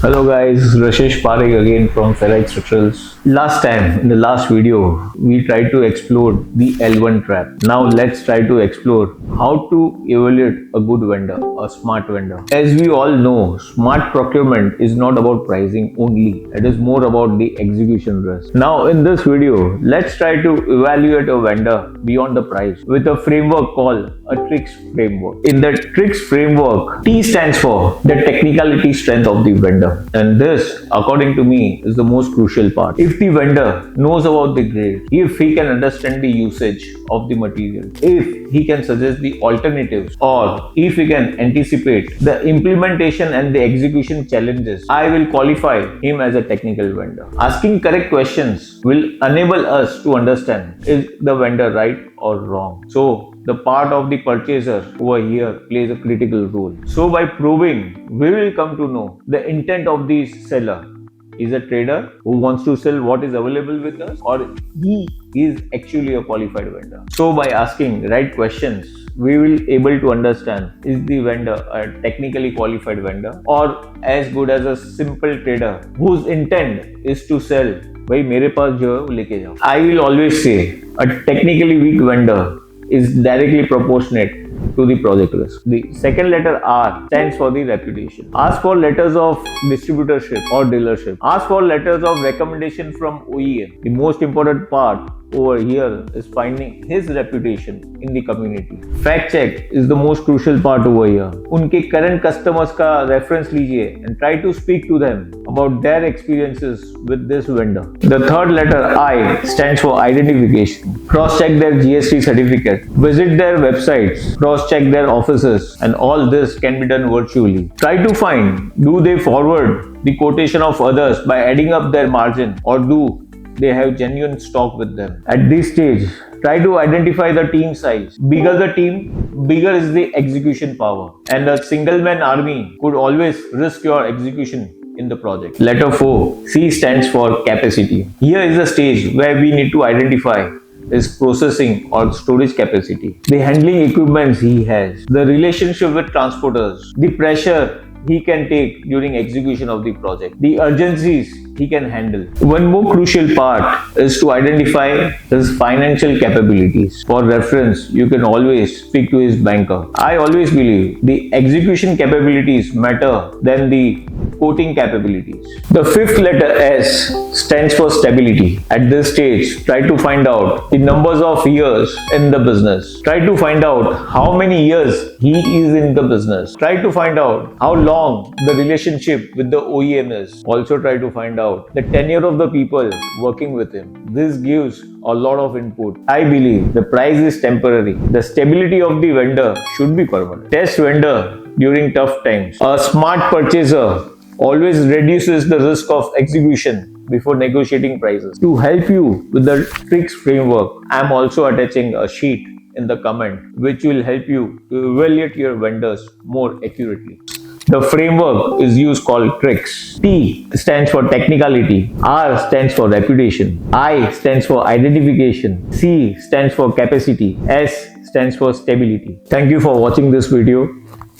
Hello guys, Rasesh Parekh again from Ferrite Structurals. Last time, in the last video, we tried to explore the L1 trap. Now let's try to explore how to evaluate a good vendor, a smart vendor. As we all know, smart procurement is not about pricing only. It is more about the execution risk. Now in this video, let's try to evaluate a vendor beyond the price with a framework called a TRICS Framework. In the TRICS Framework, T stands for the technicality strength of the vendor. And this, according to me, is the most crucial part. If the vendor knows about the grade, if he can understand the usage of the material, if he can suggest the alternatives, or if he can anticipate the implementation and the execution challenges, I will qualify him as a technical vendor. Asking correct questions will enable us to understand is the vendor right or wrong. So the part of the purchaser over here plays a critical role. So by probing, we will come to know the intent of the seller. Is a trader who wants to sell what is available with us, or he is actually a qualified vendor. So by asking right questions, we will able to understand is the vendor a technically qualified vendor or as good as a simple trader whose intent is to sell. भाई मेरे पास जो है वो लेके जाओ. I will always say a technically weak vendor is directly proportionate to the project risk. The second letter R stands for the reputation. Ask for letters of distributorship or dealership. Ask for letters of recommendation from OEM. The most important part over here is finding his reputation in the community. Fact check is the most crucial part over here. उनके current customers का reference लीजिए and try to speak to them about their experiences with this vendor. The third letter I stands for identification. Cross check their GST certificate. Visit their websites. Cross check their offices, and all this can be done virtually. Try to find, do they forward the quotation of others by adding up their margin, or do they have genuine stock with them? At this stage, try to identify the team size. Bigger the team, bigger is the execution power. And a single man army could always risk your execution in the project. Letter 4, C stands for capacity. Here is the stage where we need to identify is processing or storage capacity, the handling equipments he has, the relationship with transporters, the pressure he can take during execution of the project, the urgencies he can handle. One more crucial part is to identify his financial capabilities. For reference, you can always speak to his banker. I always believe the execution capabilities matter than the quoting capabilities. The fifth letter S stands for stability. At this stage, try to find out the numbers of years in the business. Try to find out how many years he is in the business. Try to find out how long the relationship with the OEM is. Also try to find out the tenure of the people working with him. This gives a lot of input. I believe the price is temporary. The stability of the vendor should be permanent. Test vendor during tough times. A smart purchaser always reduces the risk of execution before negotiating prices. To help you with the TRICS framework, I am also attaching a sheet in the comment which will help you to evaluate your vendors more accurately. The framework is used called TRICS. T stands for technicality, R stands for reputation, I stands for identification, C stands for capacity, S stands for stability. Thank you for watching this video,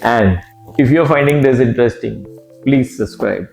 and if you're finding this interesting, please subscribe.